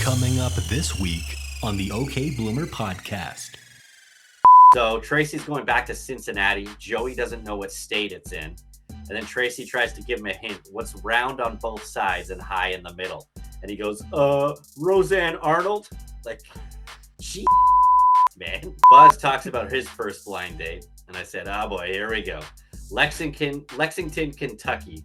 Coming up this week on the OK Bloomer podcast. So Tracy's going back to Cincinnati. Joey doesn't know what state it's in. And then Tracy tries to give him a hint. What's round on both sides and high in the middle? And he goes, Roseanne Arnold? Like, gee, man. Buzz talks about his first blind date. And I said, oh boy, here we go. Lexington, Kentucky.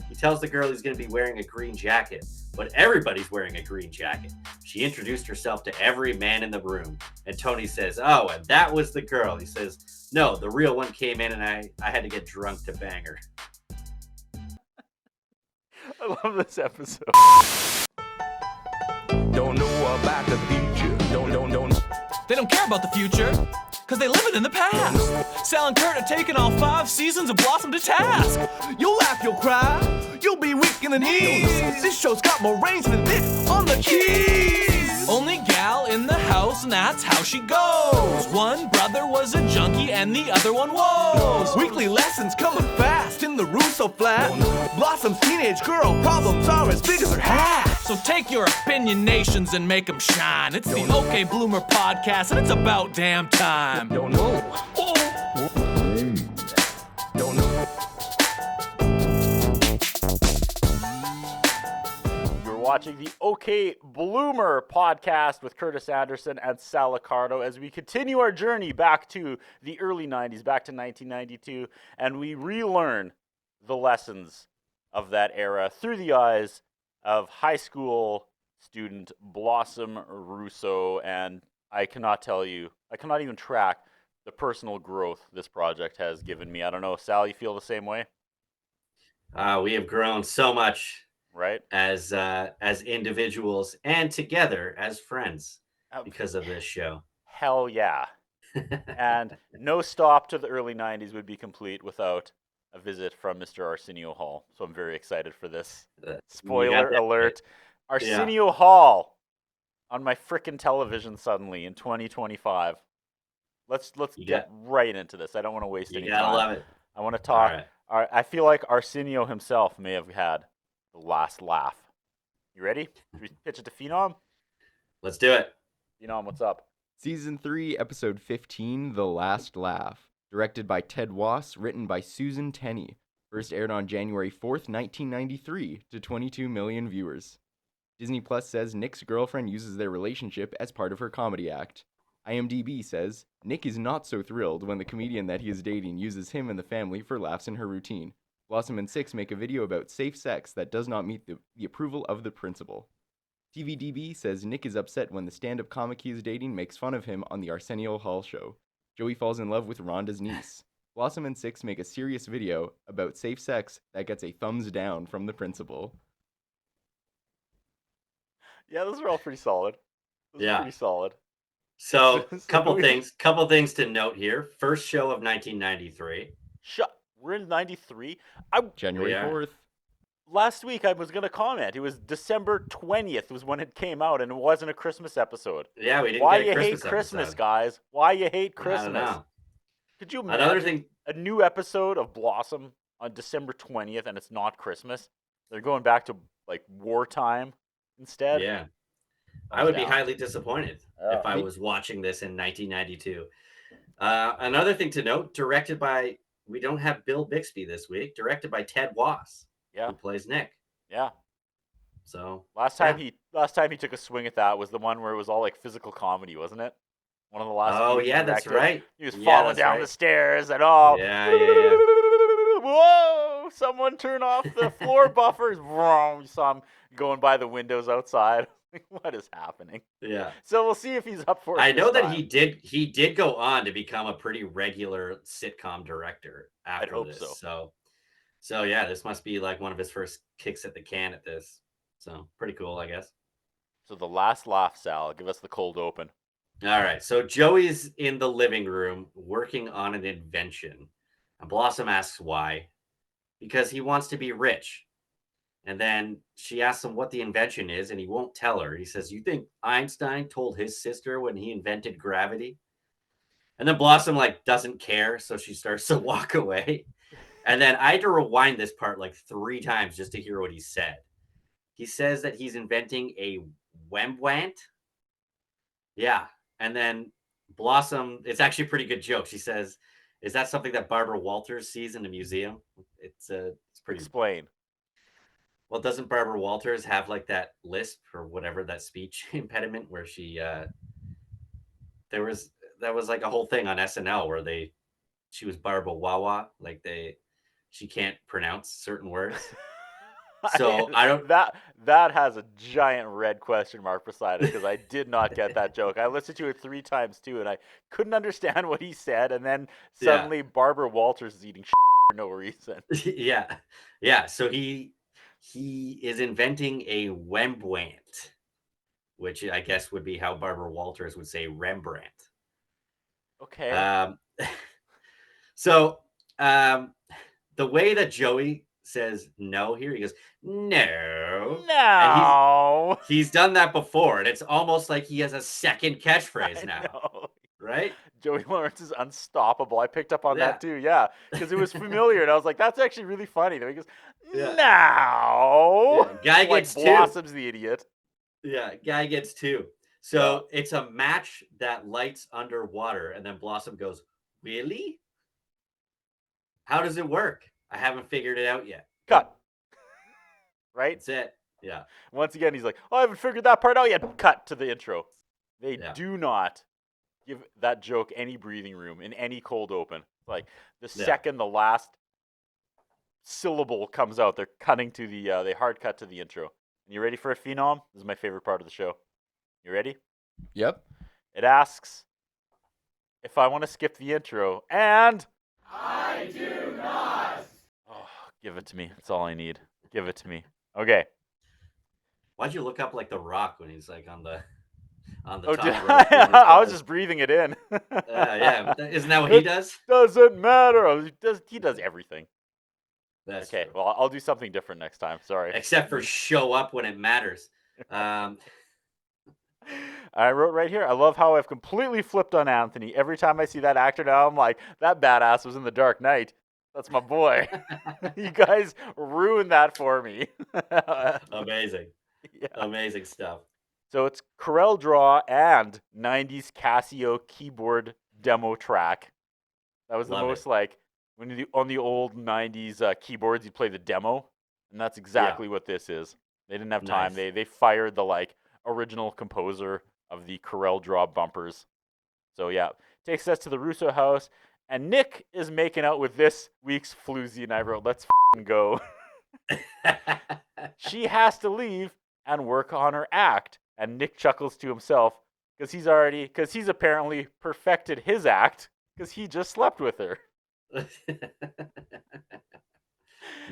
He tells the girl he's going to be wearing a green jacket, but everybody's wearing a green jacket. She introduced herself to every man in the room. And Tony says, oh, and that was the girl. He says, no, the real one came in and I had to get drunk to bang her. I love this episode. Don't know about the future. Don't. They don't care about the future, because they live it in the past. Sal and Curtis are taking all 5 seasons of Blossom to task. You'll laugh, you'll cry, you'll be weak in the knees. This show's got more range than Nick on the keys. Only gal in the house, and that's how she goes. One brother was a junkie, and the other one was. Weekly lessons coming fast in the Russo flat. Blossom's teenage girl problems are as big as her hat. So take your opinionations and make them shine. It's the OK Bloomer podcast, and it's about damn time. Don't know. Don't know. You're watching the OK Bloomer podcast with Curtis Anderson and Sal Accardo as we continue our journey back to the early 90s, back to 1992, and we relearn the lessons of that era through the eyes of high school student Blossom Russo, and I cannot even track the personal growth this project has given me. I don't know, Sal, you feel the same way? We have grown so much, right? As individuals and together as friends because of this show. Hell yeah. And no stop to the early 90s would be complete without a visit from Mr. Arsenio Hall. So I'm very excited for this. Spoiler alert. Arsenio Hall on my frickin' television suddenly in 2025. Let's get right into this. I don't want to waste any time. You gotta love it. I want to talk. All right. I feel like Arsenio himself may have had the last laugh. You ready? Should we pitch it to Phenom? Let's do it. Phenom, what's up? Season 3, Episode 15, The Last Laugh. Directed by Ted Wass, written by Susan Tenney. First aired on January 4th, 1993, to 22 million viewers. Disney Plus says Nick's girlfriend uses their relationship as part of her comedy act. IMDb says, Nick is not so thrilled when the comedian that he is dating uses him and the family for laughs in her routine. Blossom and Six make a video about safe sex that does not meet the approval of the principal. TVDB says Nick is upset when the stand-up comic he is dating makes fun of him on the Arsenio Hall show. Joey falls in love with Rhonda's niece. Blossom and Six make a serious video about safe sex that gets a thumbs down from the principal. Yeah, those are all pretty solid. Pretty solid. So, couple things to note here. First show of 1993. We're in 93. January 4th. Last week I was going to comment. It was December 20th was when it came out, and it wasn't a Christmas episode. Yeah, we didn't Why get a you Christmas hate Christmas, episode. Guys? Why you hate Christmas? I don't know. Could you imagine Another thing, a new episode of Blossom on December 20th and it's not Christmas? They're going back to like wartime instead? Yeah. I would be highly disappointed if I was watching this in 1992. Another thing to note, we don't have Bill Bixby this week, directed by Ted Wass, who plays Nick. Yeah. So last time he took a swing at that was the one where it was all like physical comedy, wasn't it? One of the last. Oh yeah, that's right. He was falling down the stairs and Yeah. Whoa! Someone turn off the floor buffers. You saw him going by the windows outside. What is happening? Yeah. So we'll see if he's up for it. I know that he did go on to become a pretty regular sitcom director after I hope this. So yeah, this must be like one of his first kicks at the can at this. So pretty cool, I guess. So the last laugh, Sal. Give us the cold open. All right. So Joey's in the living room working on an invention. And Blossom asks why. Because he wants to be rich. And then she asks him what the invention is, and he won't tell her. He says, you think Einstein told his sister when he invented gravity? And then Blossom doesn't care, so she starts to walk away. And then I had to rewind this part 3 times just to hear what he said. He says that he's inventing a Wembwant. Yeah. And then Blossom, it's actually a pretty good joke. She says, is that something that Barbara Walters sees in the museum? It's pretty. Explain. Well, doesn't Barbara Walters have like that lisp or whatever, that speech impediment where she that was like a whole thing on SNL where she was Barbara Wawa, like she can't pronounce certain words. So I don't. That has a giant red question mark beside it because I did not get that joke. I listened to it 3 times too, and I couldn't understand what he said. And then suddenly Barbara Walters is eating for no reason. Yeah. So he is inventing a Wembwant, which I guess would be how Barbara Walters would say Rembrandt. Okay. So the way that Joey says no here, he goes, no. No. And he's done that before, and it's almost like he has a second catchphrase now. Know. Right? Joey Lawrence is unstoppable. I picked up on that too, because it was familiar, and I was like, that's actually really funny. Then he goes, no. Guy like gets Blossom's the idiot. Yeah, guy gets 2. So it's a match that lights underwater, and then Blossom goes, really? How does it work? I haven't figured it out yet. Cut. Right? That's it. Yeah. Once again, he's like, I haven't figured that part out yet. Cut to the intro. They do not give that joke any breathing room in any cold open. Like the second the last syllable comes out, they're cutting to they hard cut to the intro. You ready for a Phenom? This is my favorite part of the show. You ready? Yep. It asks if I want to skip the intro, and I do not. Oh, give it to me. That's all I need. Give it to me. Okay. Why'd you look up like The Rock when he's like on the oh, top? I was just breathing it in. Yeah, isn't that what he does? Doesn't matter. He does everything. That's okay. True. Well, I'll do something different next time. Sorry. Except for show up when it matters. I wrote right here, I love how I've completely flipped on Anthony. Every time I see that actor now, I'm like, that badass was in The Dark Knight. That's my boy. You guys ruined that for me. Amazing. Yeah. Amazing stuff. So it's Corel Draw and 90s Casio keyboard demo track. That was the most like, when you on the old 90s keyboards, you play the demo. And that's exactly what this is. They didn't have time. They fired the like original composer of the Corel Draw bumpers. So yeah, takes us to the Russo house, and Nick is making out with this week's floozy, and I wrote, let's go. She has to leave and work on her act, and Nick chuckles to himself because he's apparently perfected his act because he just slept with her.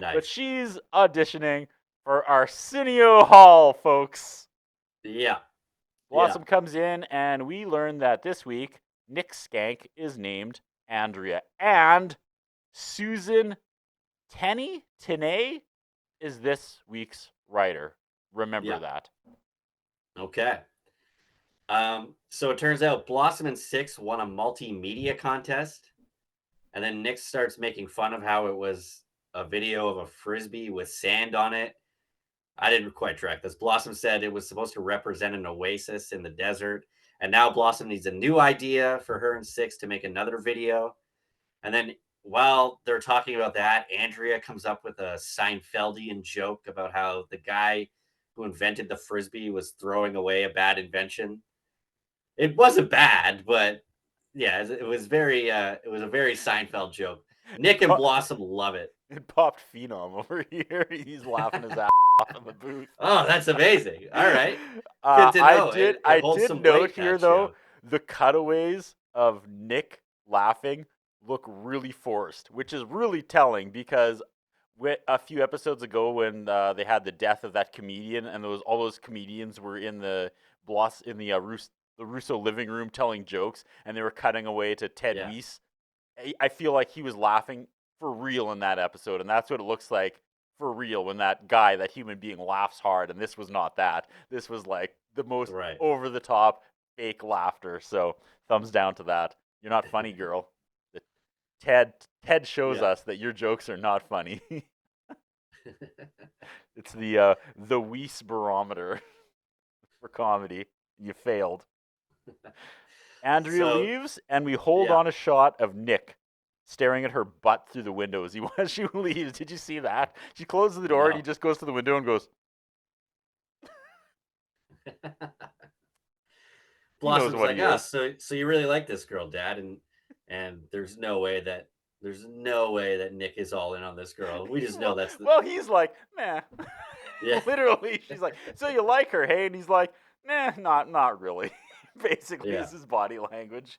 Nice. But she's auditioning for Arsenio Hall, folks. Yeah. Blossom comes in, and we learn that this week, Nick Skank is named Andrea. And Susan Tenney is this week's writer. Remember that. Okay. So it turns out Blossom and Six won a multimedia contest. And then Nick starts making fun of how it was a video of a Frisbee with sand on it. I didn't quite track this. Blossom said it was supposed to represent an oasis in the desert. And now Blossom needs a new idea for her and Six to make another video. And then while they're talking about that, Andrea comes up with a Seinfeldian joke about how the guy who invented the Frisbee was throwing away a bad invention. It wasn't bad, but yeah, it was a very Seinfeld joke. Nick and Blossom love it. It popped Phenom over here. He's laughing his ass off in the booth. Oh, that's amazing. All right. Good to know. I did note here, though, the cutaways of Nick laughing look really forced, which is really telling because a few episodes ago when they had the death of that comedian and all those comedians were in the Russo living room telling jokes and they were cutting away to Ted Weiss. I feel like he was laughing for real in that episode, and that's what it looks like for real when that human being laughs hard, and this was not that. This was like the most over-the-top fake laughter, so thumbs down to that. You're not funny, girl. Ted shows us that your jokes are not funny. It's the Weiss barometer. for comedy. You failed. Andrea So- leaves, and we hold Yeah. on a shot of Nick staring at her butt through the window as she leaves. Did you see that? She closes the door, and No. he just goes to the window and goes, Blossom's what like, he oh, is." so you really like this girl, Dad, and there's no way that Nick is all in on this girl. We just know that's the Well, he's like, "Meh." Yeah. Literally, she's like, "So you like her, hey?" And he's like, "Nah, not really." Basically, Yeah. is his body language.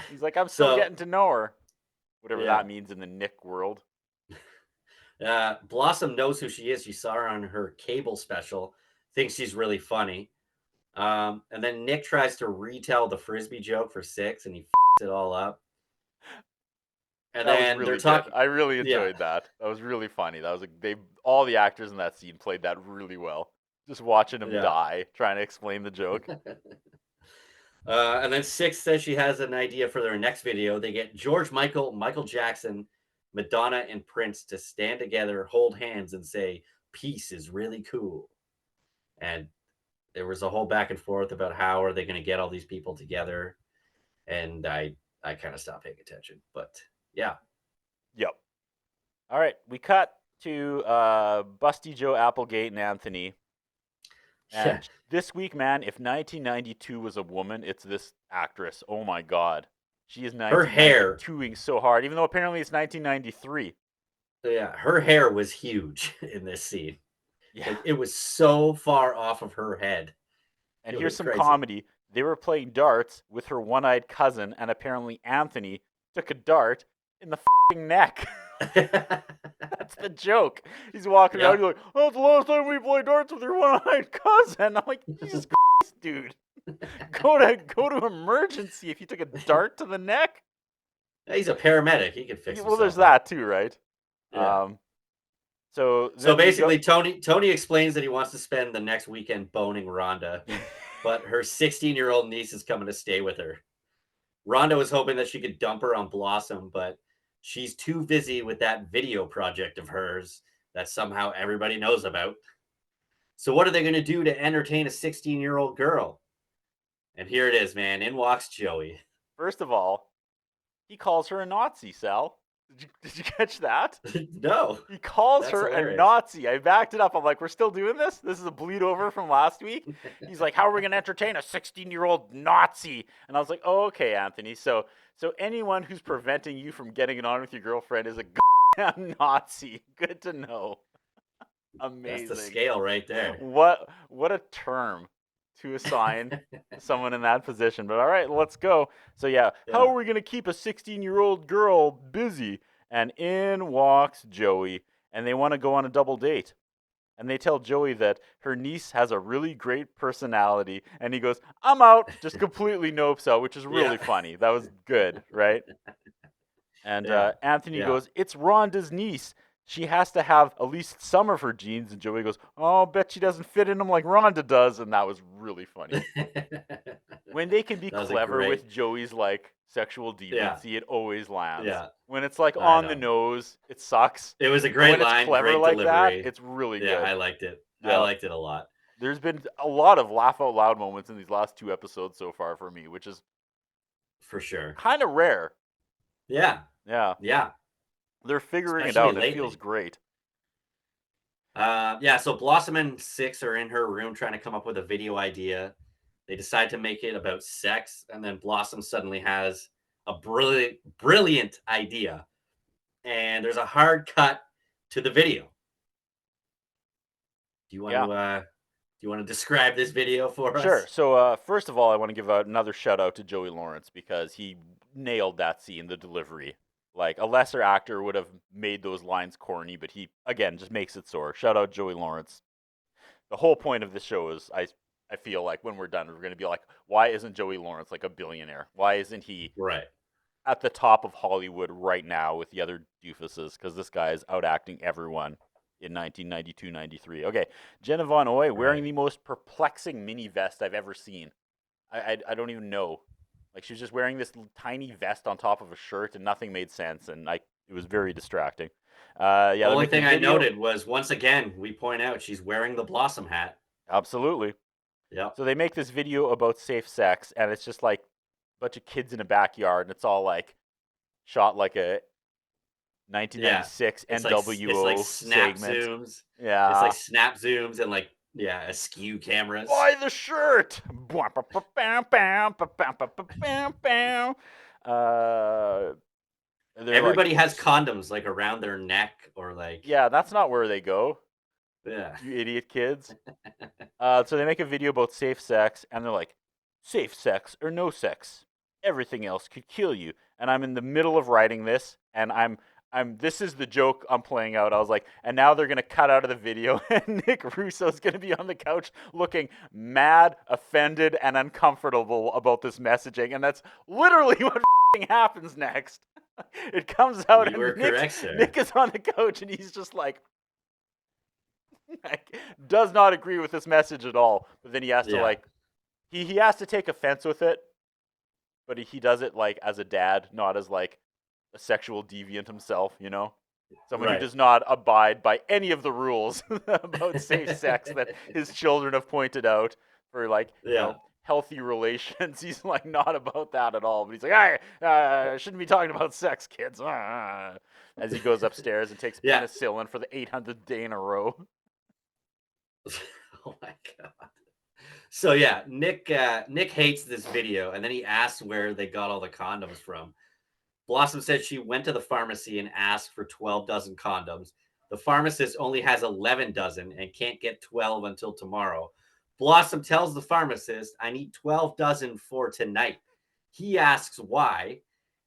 He's like, "I'm still So- getting to know her," whatever Yeah. that means in the Nick world. Blossom knows who she is. She saw her on her cable special, thinks she's really funny. And then Nick tries to retell the frisbee joke for 6, and he it all up. And That was then really they're good. talking. I really Yeah. enjoyed that. That was really funny. That was all the actors in that scene played that really well. Just watching him Yeah. die, trying to explain the joke. And then 6 says she has an idea for their next video. They get George Michael, Michael Jackson, Madonna, and Prince to stand together, hold hands, and say, "Peace is really cool." And there was a whole back and forth about how are they going to get all these people together. And I kind of stopped paying attention. But yeah. Yep. All right, we cut to Busty Joe Applegate and Anthony. And Yeah. this week, man, if 1992 was a woman, it's this actress. Oh my God, she is Her hair. 1992ing so hard, even though apparently it's 1993. Yeah, her hair was huge in this scene. Yeah. Like, it was so far off of her head. And It here's was some crazy. comedy. They were playing darts with her one-eyed cousin, and apparently Anthony took a dart in the f***ing neck. That's the joke. He's walking Yeah. around, he's like, "Oh, it's the last time we played darts with your one-eyed cousin." I'm like, Jesus Christ, dude. Go to emergency if you took a dart to the neck. He's a paramedic. He can fix Well, there's himself up. that too, right? Yeah. So So then we basically, Tony explains that he wants to spend the next weekend boning Rhonda, but her 16-year-old niece is coming to stay with her. Rhonda was hoping that she could dump her on Blossom, but she's too busy with that video project of hers that somehow everybody knows about. So what are they going to do to entertain a 16-year-old girl? And here it is, man. In walks Joey. First of all, he calls her a Nazi, Sal. Did you catch that? No. He calls That's her a hilarious. Nazi. I backed it up. I'm like, we're still doing this? This is a bleed over from last week? He's like, how are we going to entertain a 16-year-old Nazi? And I was like, oh, okay, Anthony. So anyone who's preventing you from getting it on with your girlfriend is a goddamn Nazi. Good to know. Amazing. That's the scale right there. What a term to assign someone in that position. But all right, let's go. So yeah, how Yeah. are we going to keep a 16-year-old girl busy? And in walks Joey, and they want to go on a double date. And they tell Joey that her niece has a really great personality. And he goes, "I'm out." Just completely nopes out, which is really Yeah. funny. That was good, right? And Yeah. Anthony Yeah. goes, "It's Rhonda's niece. She has to have at least some of her genes." And Joey goes, "Oh, bet she doesn't fit in them like Rhonda does." And that was really funny. When they can be That was a clever great- with Joey's like sexual Yeah. deviancy, it always lands. Yeah. When it's like I on the know. nose, it sucks. It was a But great when line, it's clever great like delivery. that, it's really Yeah, good. I liked it. Yeah. I liked it a lot. There's been a lot of laugh out loud moments in these last 2 episodes so far for me, which is For sure. kind of rare. Yeah. Yeah, Yeah. they're figuring it Especially out. It feels lately. great. Yeah, so Blossom and 6 are in her room trying to come up with a video idea. They decide to make it about sex, and then Blossom suddenly has a brilliant idea. And there's a hard cut to the video. Do you want to describe this video for us? Sure. So first of all, I want to give another shout out to Joey Lawrence because he nailed that scene, the delivery. Like a lesser actor would have made those lines corny, but he again just makes it soar. Shout out Joey Lawrence. The whole point of this show is I feel like when we're done, we're going to be like, why isn't Joey Lawrence like a billionaire? Why isn't he Right. at the top of Hollywood right now with the other doofuses? Because this guy is outacting everyone in 1992-93. Okay, Jenna Von Oy wearing Right. the most perplexing mini vest I've ever seen. I don't even know. Like she was just wearing this tiny vest on top of a shirt, and nothing made sense, and it was very distracting. Yeah, The they're only making thing a I video. noted was, once again, we point out she's wearing the Blossom hat. Absolutely. Yeah. So they make this video about safe sex, and it's just like a bunch of kids in a backyard, and it's all like shot like a 1996 It's NWO like snap segment. zooms. Yeah. It's like snap zooms and like askew cameras. Buy the shirt. They're Everybody like, has condoms like around their neck or like yeah, that's not where they go, yeah. you idiot kids. So they make a video about safe sex, and they're like, safe sex or no sex, everything else could kill you. And I'm in the middle of writing this, and this is the joke I'm playing out. I was like, and now they're gonna cut out of the video, and Nick Russo's gonna be on the couch looking mad, offended, and uncomfortable about this messaging, and that's literally what happens next. It comes out, You were and correct, sir. Nick is on the couch, and he's just like does not agree with this message at all. But then he has to like, he has to take offense with it, but he does it like as a dad, not as like a sexual deviant himself, you know? Someone who does not abide by any of the rules about safe sex that his children have pointed out for like, you know, healthy relations. He's like not about that at all. But he's like, I shouldn't be talking about sex, kids. As he goes upstairs and takes penicillin for the 800th day in a row. Oh my god. So yeah, Nick hates this video, and then he asks where they got all the condoms from. Blossom said she went to the pharmacy and asked for 12 dozen condoms. The pharmacist only has 11 dozen and can't get 12 until tomorrow. Blossom tells the pharmacist, I need 12 dozen for tonight. He asks why,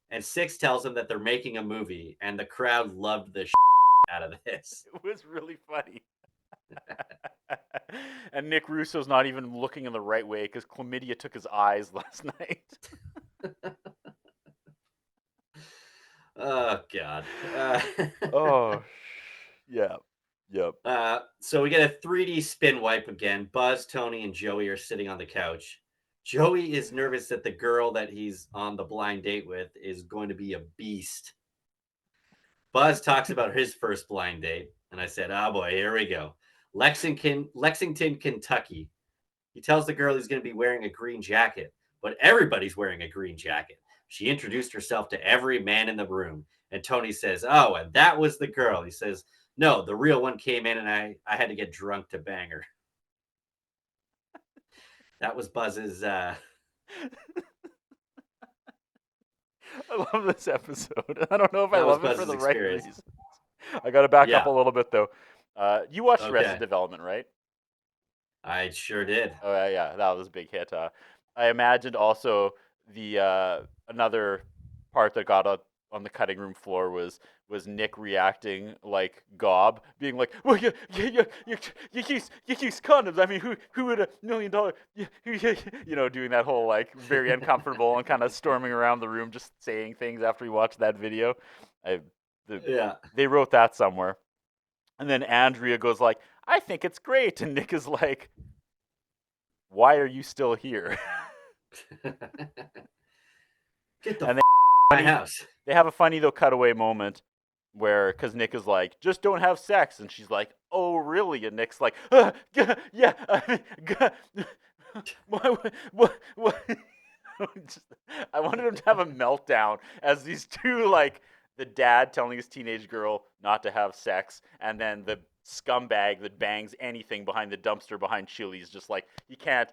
and Six tells him that they're making a movie, and the crowd loved the out of this. It was really funny. And Nick Russo's not even looking in the right way because chlamydia took his eyes last night. Oh god. Yep. So we get a 3D spin wipe again. Buzz, Tony, and Joey are sitting on the couch. Joey is nervous that the girl that he's on the blind date with is going to be a beast. Buzz talks about his first blind date, and I said, oh boy, here we go. Lexington, Kentucky. He tells the girl he's going to be wearing a green jacket, but everybody's wearing a green jacket. She introduced herself to every man in the room, and Tony says, oh, and that was the girl. He says, no, the real one came in, and I had to get drunk to bang her. That was Buzz's... I love this episode. I don't know if I love it for the right reasons. I got to back up a little bit, though. You watched Arrested Development, right? I sure did. Oh, yeah, that was a big hit. I imagined also the another part that got on the cutting room floor was Nick reacting like Gob, being like, well, you use condoms. I mean, who would $1 million, you know, doing that whole like very uncomfortable and kind of storming around the room, just saying things after he watched that video. They wrote that somewhere. And then Andrea goes like, I think it's great. And Nick is like, why are you still here? Get the my house. They have a funny, though, cutaway moment where, because Nick is like, just don't have sex. And she's like, oh, really? And Nick's like, yeah. What? I wanted him to have a meltdown as these two, like, the dad telling his teenage girl not to have sex, and then the scumbag that bangs anything behind the dumpster behind Chili's, just like, he can't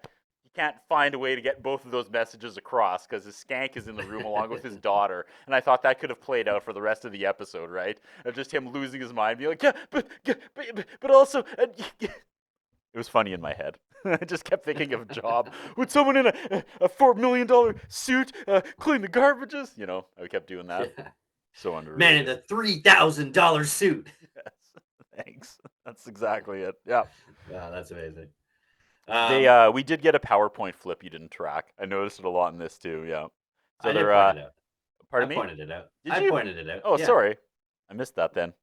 find a way to get both of those messages across because his skank is in the room along with his daughter. And I thought that could have played out for the rest of the episode, right? Of just him losing his mind, being like, but also, it was funny in my head. I just kept thinking of Job. Would someone in a $4 million suit clean the garbages? You know, I kept doing that. Yeah. So underrated. Man in a $3,000 suit. Yes. Thanks. That's exactly it. Yeah. Wow, that's amazing. We did get a PowerPoint flip you didn't track. I noticed it a lot in this too. Yeah. So I they're pardon me? I pointed it out. Did you? Pointed it out. Oh, yeah. sorry. I missed that then.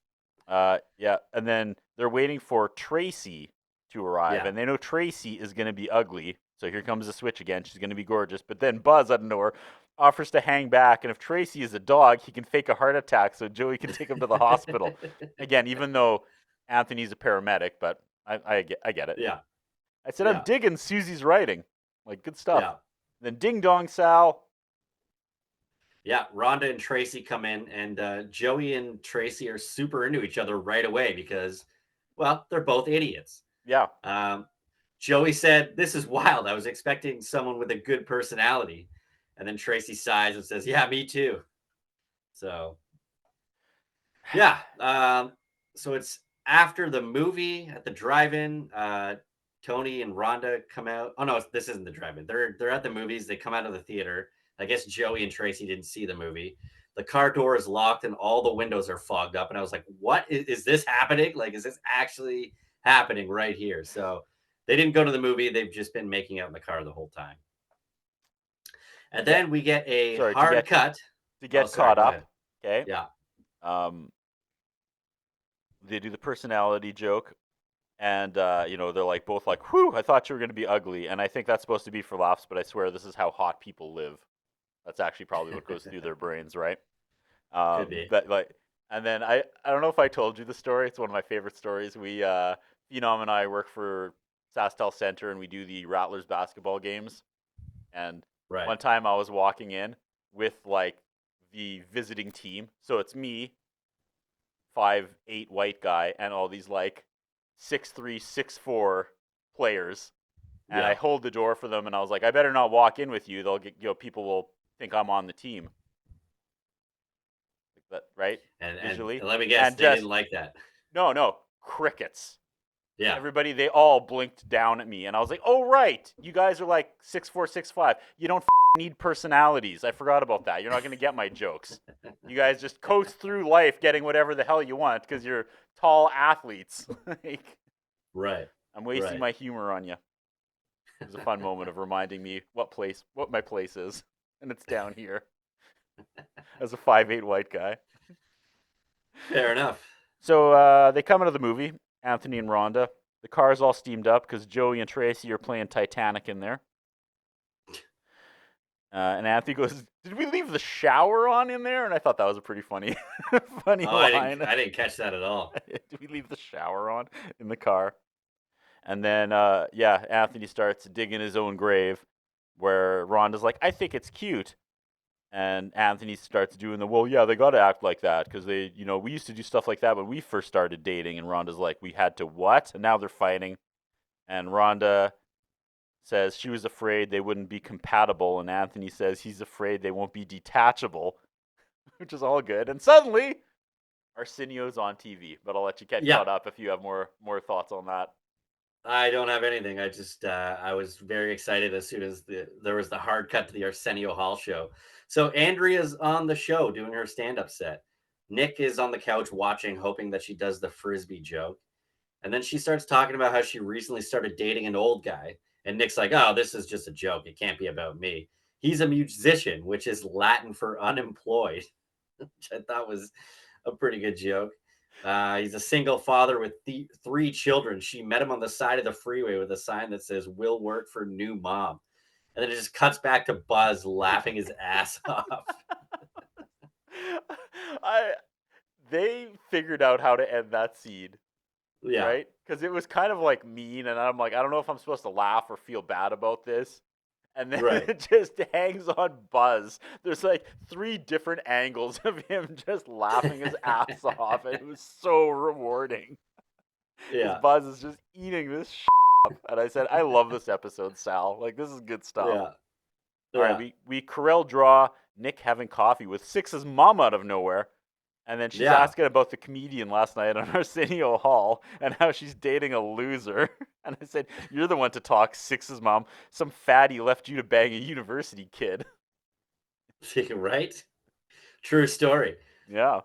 Yeah. And then they're waiting for Tracy to arrive, and they know Tracy is going to be ugly. So here comes the switch again. She's going to be gorgeous. But then Buzz out of nowhere offers to hang back, and if Tracy is a dog, he can fake a heart attack so Joey can take him to the hospital. Again, even though Anthony's a paramedic, but I get it. Yeah. I said, I'm Yeah. digging Susie's writing. Like, good stuff. Yeah. Then Ding Dong Sal. Yeah, Rhonda and Tracy come in, and Joey and Tracy are super into each other right away because, well, they're both idiots. Yeah. Joey said, "This is wild. I was expecting someone with a good personality." And then Tracy sighs and says, "Yeah, me too." So, yeah. So it's after the movie at the drive-in. Tony and Rhonda come out. Oh no, this isn't the drive-in. They're at the movies. They come out of the theater. I guess Joey and Tracy didn't see the movie. The car door is locked and all the windows are fogged up. And I was like, "What is this happening? Like, is this actually happening right here?" So they didn't go to the movie. They've just been making out in the car the whole time. And then we get a hard cut to get sorry, caught go up. ahead. Okay. Yeah. They do the personality joke, and they're like both like, "Whew, I thought you were going to be ugly," and I think that's supposed to be for laughs, but I swear this is how hot people live. That's actually probably what goes through their brains, right? Could be. But like, and then I don't know if I told you the story. It's one of my favorite stories. We Phenom and I work for SaskTel Center, and we do the Rattlers basketball games. And Right. one time I was walking in with like the visiting team, so it's me, 5'8" white guy, and all these like 6'3", 6'4" players. And Yeah. I hold the door for them, and I was like, I better not walk in with you. They'll get, people will think I'm on the team. Like that, right? And Visually. let me guess, And they just- didn't like that. No, crickets. Yeah. Everybody, they all blinked down at me, and I was like, "Oh right, you guys are like 6'4", 6'5". You don't need personalities. I forgot about that. You're not gonna get my jokes. You guys just coast through life getting whatever the hell you want because you're tall athletes." Like, Right. I'm wasting Right. my humor on you. It was a fun moment of reminding me what my place is, and it's down here. As a 5'8" white guy. Fair enough. So they come into the movie, Anthony and Rhonda. The car's all steamed up because Joey and Tracy are playing Titanic in there. And Anthony goes, "Did we leave the shower on in there?" And I thought that was a pretty funny line. I didn't catch that at all. Did we leave the shower on in the car? And then, Anthony starts digging his own grave where Rhonda's like, "I think it's cute." And Anthony starts doing they got to act like that because we used to do stuff like that when we first started dating. And Rhonda's like, "We had to what?" And now they're fighting. And Rhonda says she was afraid they wouldn't be compatible. And Anthony says he's afraid they won't be detachable, which is all good. And suddenly, Arsenio's on TV. But I'll let you get caught up if you have more thoughts on that. I don't have anything. I just I was very excited as soon as there was the hard cut to the Arsenio Hall show. So Andrea's on the show doing her stand-up set. Nick is on the couch watching, hoping that she does the frisbee joke. And then she starts talking about how she recently started dating an old guy. And Nick's like, "Oh, this is just a joke. It can't be about me. He's a musician," which is Latin for unemployed, which I thought was a pretty good joke. He's a single father with 3 children. She met him on the side of the freeway with a sign that says, "Will work for new mom." And then it just cuts back to Buzz laughing his ass off. They figured out how to end that scene, Yeah. right? Because it was kind of like mean, and I'm like, I don't know if I'm supposed to laugh or feel bad about this. And then Right. it just hangs on Buzz. There's like 3 different angles of him just laughing his ass off. And it was so rewarding. Yeah. Buzz is just eating this up. And I said, I love this episode, Sal. Like, this is good stuff. Yeah. All right, we Corel draw Nick having coffee with Six's mom out of nowhere. And then she's asking about the comedian last night on Arsenio Hall and how she's dating a loser. And I said, "You're the one to talk, Six's mom. Some fatty left you to bang a university kid." Right? True story. Yeah.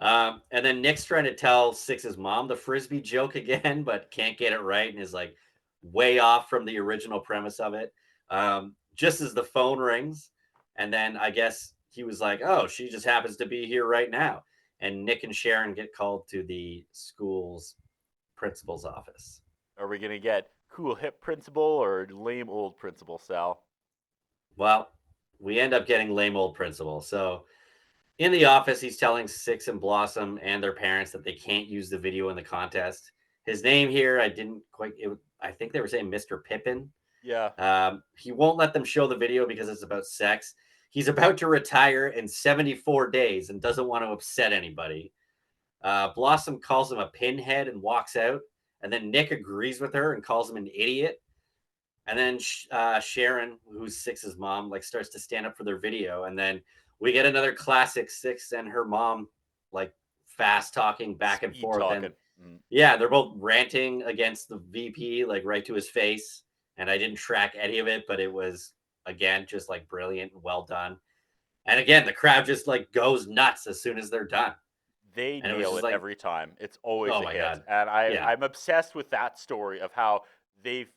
And then Nick's trying to tell Six's mom the frisbee joke again, but can't get it right and is like way off from the original premise of it. Just as the phone rings, and then I guess he was like, "Oh, she just happens to be here right now." And Nick and Sharon get called to the school's principal's office. Are we going to get cool hip principal or lame old principal, Sal? Well, we end up getting lame old principal. So in the office, he's telling Six and Blossom and their parents that they can't use the video in the contest. His name here, I think they were saying Mr. Pippin. Yeah. He won't let them show the video because it's about sex. He's about to retire in 74 days and doesn't want to upset anybody. Blossom calls him a pinhead and walks out. And then Nick agrees with her and calls him an idiot. And then Sharon, who's Six's mom, like starts to stand up for their video. And then we get another classic Six and her mom, like fast talking back and forth. And yeah, they're both ranting against the VP, like right to his face. And I didn't track any of it, but it was, again, just like brilliant and well done. And again, the crowd just like goes nuts as soon as they're done. They nail it like, every time. It's always oh a my hit. God. And I'm obsessed with that story of how they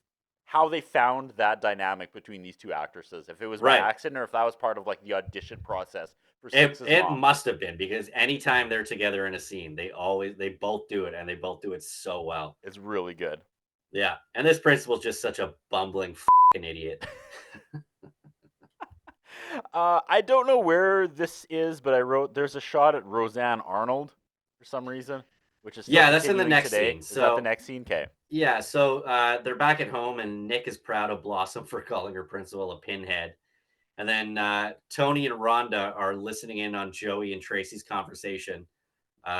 found that dynamic between these two actresses. If it was by accident or if that was part of like the audition process for Six's it mom. must have been, because anytime they're together in a scene, they both do it, and they both do it so well. It's really good. Yeah. And this principal's just such a bumbling fucking idiot. I don't know where this is, but I wrote there's a shot at Roseanne Arnold for some reason, which is still that's in the continuing next today. scene. Is that the next scene? Okay. Yeah, so they're back at home, and Nick is proud of Blossom for calling her principal a pinhead. And then Tony and Rhonda are listening in on Joey and Tracy's conversation.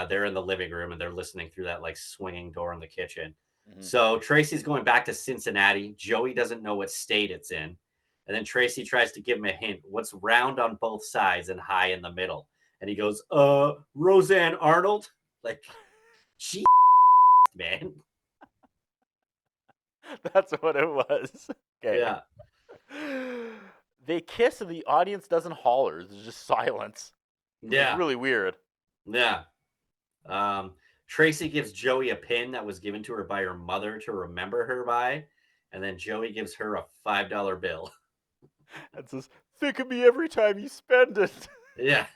They're in the living room, and they're listening through that like swinging door in the kitchen. Mm-hmm. So Tracy's going back to Cincinnati. Joey doesn't know what state it's in. And then Tracy tries to give him a hint. What's round on both sides and high in the middle? And he goes, Roseanne Arnold? Like, gee, man. That's what it was. Okay. Yeah. They kiss and the audience doesn't holler. There's just silence. Yeah. It's really weird. Yeah. Tracy gives Joey a pin that was given to her by her mother to remember her by. And then Joey gives her a $5 bill. It says, think of me every time you spend it. Yeah.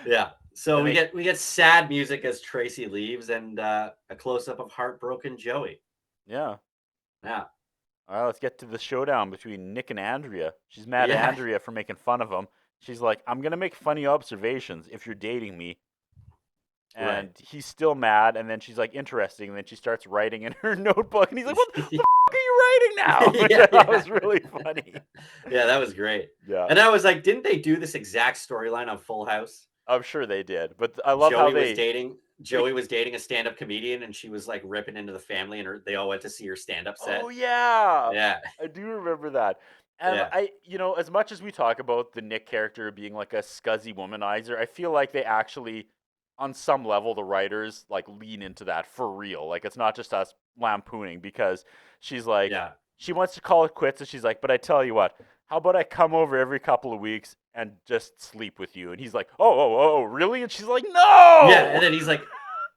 Yeah. So we get sad music as Tracy leaves, and a close-up of heartbroken Joey. Yeah. Yeah. All right, let's get to the showdown between Nick and Andrea. She's mad at Andrea for making fun of him. She's like, I'm going to make funny observations if you're dating me. And he's still mad, and then she's like, interesting, and then she starts writing in her notebook, and he's like, what the f*** are you writing now? That was really funny. Yeah, that was great. Yeah. And I was like, didn't they do this exact storyline on Full House? I'm sure they did, but I love how Joey was dating a stand-up comedian, and she was like ripping into the family, and they all went to see her stand-up set. Oh, yeah. Yeah. I do remember that. And as much as we talk about the Nick character being like a scuzzy womanizer, I feel like they actually, on some level, the writers like lean into that for real. Like, it's not just us lampooning, because she's like, she wants to call it quits, and she's like, but I tell you what, how about I come over every couple of weeks and just sleep with you? And he's like, oh, really? And she's like, no! Yeah, and then he's like,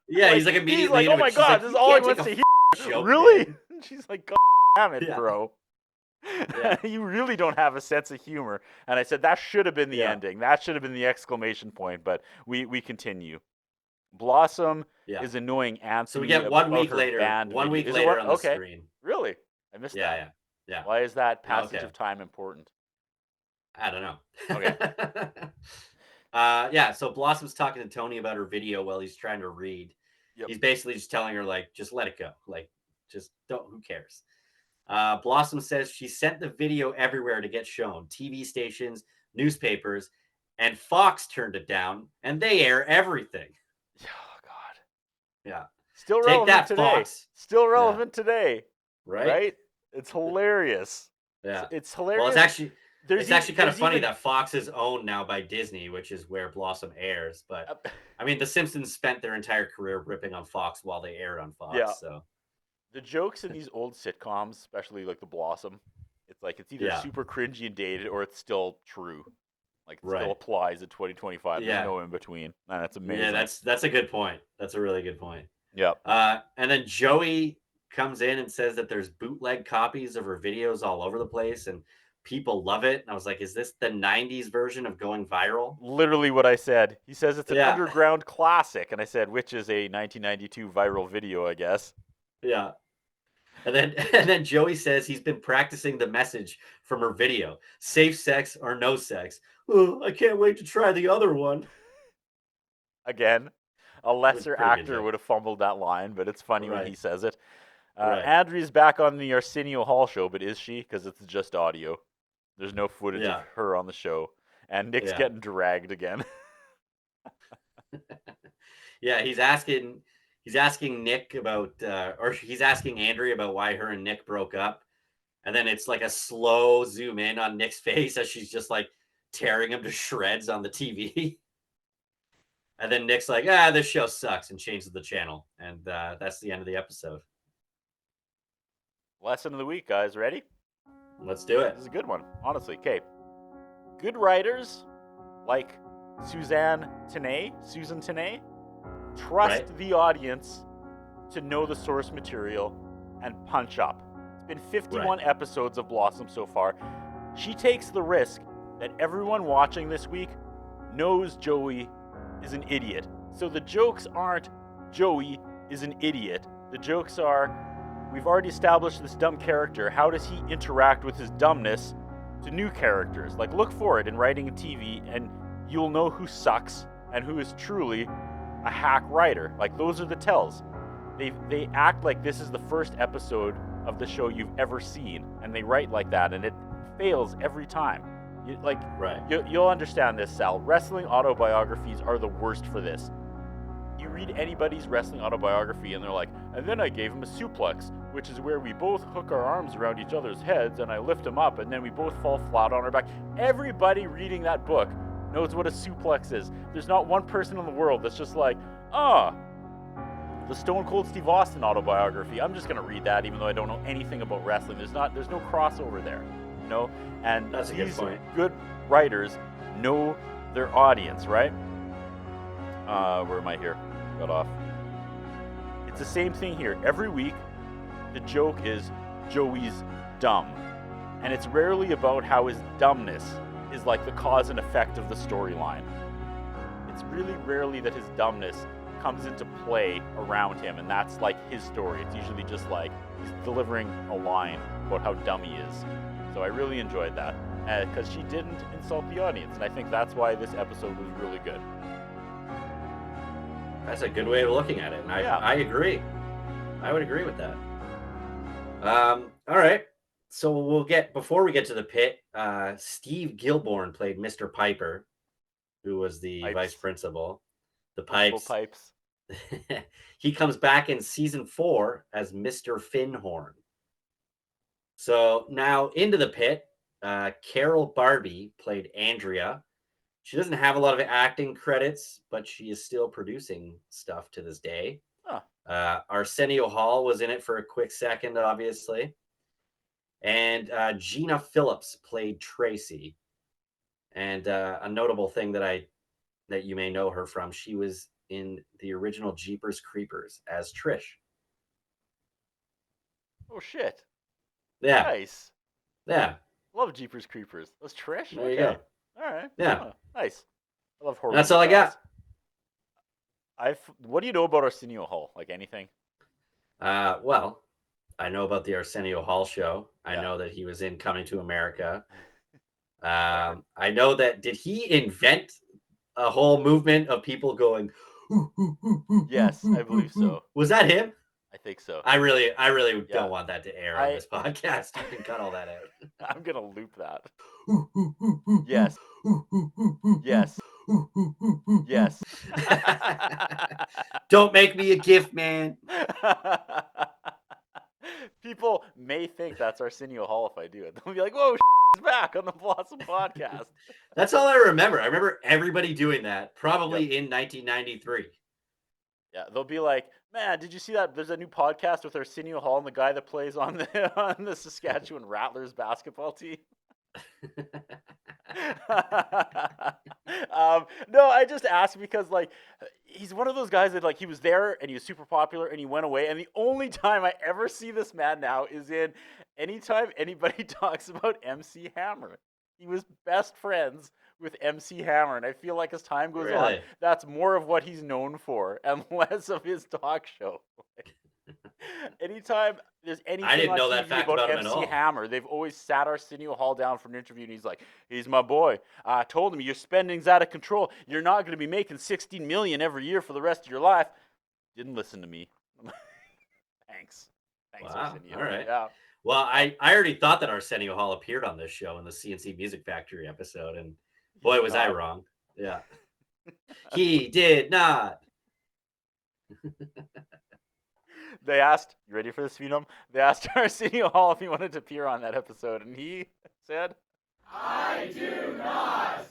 he's like immediately, he's like, oh my God, like, this is all I want to hear. Really? And she's like, God damn it, bro. Yeah. You really don't have a sense of humor. And I said, that should have been the ending. That should have been the exclamation point, but we continue. Blossom is annoying Anthony. So we get 1 week later. On the screen. Really? I missed that. Yeah. Why is that passage of time important? I don't know. Okay. So Blossom's talking to Tony about her video while he's trying to read. Yep. He's basically just telling her, like, just let it go. Like, just don't, who cares? Blossom says she sent the video everywhere to get shown. TV stations, newspapers, and Fox turned it down, and they air everything. Oh, God. Yeah. Still relevant today. Fox. Still relevant today. Right? It's hilarious. Yeah. It's hilarious. Well, it's actually kind of funny that Fox is owned now by Disney, which is where Blossom airs. But I mean, The Simpsons spent their entire career ripping on Fox while they aired on Fox. Yeah. So the jokes in these old sitcoms, especially like the Blossom, it's like it's either super cringy and dated, or it's still true. Like it still applies in 2025. There's no in between. And that's amazing. Yeah, that's a good point. That's a really good point. Yeah. And then Joey comes in and says that there's bootleg copies of her videos all over the place, and people love it. And I was like, is this the 90s version of going viral? Literally what I said. He says it's an underground classic. And I said, which is a 1992 viral video, I guess. Yeah. And then Joey says he's been practicing the message from her video. Safe sex or no sex. Oh, I can't wait to try the other one. Again. A lesser pretty good actor joke. would have fumbled that line, but it's funny when Right. he says it. Right. Andrea's back on the Arsenio Hall show, but is she? Because it's just audio. There's no footage Yeah. of her on the show. And Nick's Yeah. getting dragged again. Yeah, he's asking Nick about, or he's asking Andrea about why her and Nick broke up. And then it's like a slow zoom in on Nick's face as she's just like tearing him to shreds on the TV. And then Nick's like, this show sucks, and changes the channel. And that's the end of the episode. Lesson of the week, guys. Ready? Let's do it. This is a good one, honestly. Okay. Good writers like Susan Tenay, trust Right. the audience to know the source material and punch up. It's been 51 episodes of Blossom so far. She takes the risk that everyone watching this week knows Joey is an idiot. So the jokes aren't Joey is an idiot. The jokes are, we've already established this dumb character. How does he interact with his dumbness to new characters? Like, look for it in writing and TV, and you'll know who sucks and who is truly a hack writer. Like, those are the tells. They act like this is the first episode of the show you've ever seen, and they write like that, and it fails every time. Right. You'll understand this, Sal. Wrestling autobiographies are the worst for this. You read anybody's wrestling autobiography and they're like, and then I gave him a suplex, which is where we both hook our arms around each other's heads and I lift him up and then we both fall flat on our back. Everybody reading that book knows what a suplex is. There's not one person in the world that's just like, the Stone Cold Steve Austin autobiography. I'm just going to read that even though I don't know anything about wrestling. There's no crossover there, you know? And That's a good these point. good writers know their audience, right? Where am I here? Got off. It's the same thing here. Every week, the joke is Joey's dumb. And it's rarely about how his dumbness is like the cause and effect of the storyline. It's really rarely that his dumbness comes into play around him, and that's like his story. It's usually just like he's delivering a line about how dumb he is. So I really enjoyed that because she didn't insult the audience, and I think that's why this episode was really good. That's a good way of looking at it. And I agree. I would agree with that. All right. So before we get to the pit, Steve Gilborn played Mr. Piper, who was the vice principal. The Pipes. He comes back in season 4 as Mr. Finhorn. So now into the pit, Carol Barbie played Andrea. She doesn't have a lot of acting credits, but she is still producing stuff to this day. Arsenio Hall was in it for a quick second, obviously. And Gina Phillips played Tracy. And a notable thing that you may know her from, she was in the original Jeepers Creepers as Trish. Oh, shit. Yeah. Nice. Yeah. Love Jeepers Creepers. That's Trish? There you go. All right. Yeah. Oh, nice. I love horror. That's all I got. What do you know about Arsenio Hall? Like anything? Well, I know about the Arsenio Hall show. I know that he was in Coming to America. I know that, did he invent a whole movement of people going, Yes, I believe so. Was that him? I think so. I really don't want that to air on this podcast. You can cut all that out. I'm going to loop that. Yes. Yes. Yes. Don't make me a gift, man. People may think that's Arsenio Hall if I do it. They'll be like, whoa, is back on the Blossom podcast. That's all I remember. I remember everybody doing that, probably in 1993. Yeah, they'll be like, man, did you see that? There's a new podcast with Arsenio Hall and the guy that plays on the Saskatchewan Rattlers basketball team. No, I just asked because like he's one of those guys that like he was there and he was super popular and he went away, and the only time I ever see this man now is in anytime anybody talks about MC Hammer. He was best friends with MC Hammer, and I feel like as time goes on, that's more of what he's known for and less of his talk show. Anytime there's anything I didn't on know TV that fact about about him at MC all. Hammer, they've always sat Arsenio Hall down for an interview, and he's like, "He's my boy. I told him your spending's out of control. You're not going to be making $16 million every year for the rest of your life." Didn't listen to me. Thanks, Wow, Arsenio. all right. Yeah. Well, I already thought that Arsenio Hall appeared on this show in the CNC Music Factory episode, and boy, was I wrong. Yeah. He did not. They asked, you ready for this, Phenom? They asked Arsenio Hall if he wanted to appear on that episode, and he said, I do not.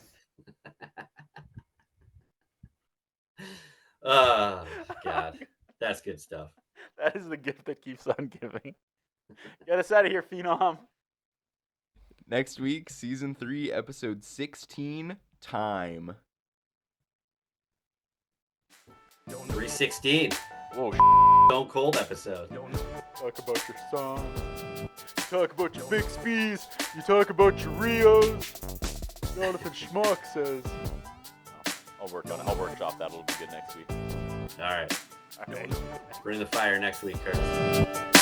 Oh, God. That's good stuff. "That is the gift that keeps on giving." Get us out of here, Phenom. Next week, season 3, episode 16, Time. 316. Whoa, Stone Cold episode. talk about your song. You talk about your Bixby's. You talk about your Rios. Jonathan Schmuck says. I'll work on it. I'll workshop that. It'll be good next week. All right. All right. Bring the fire next week, Curtis.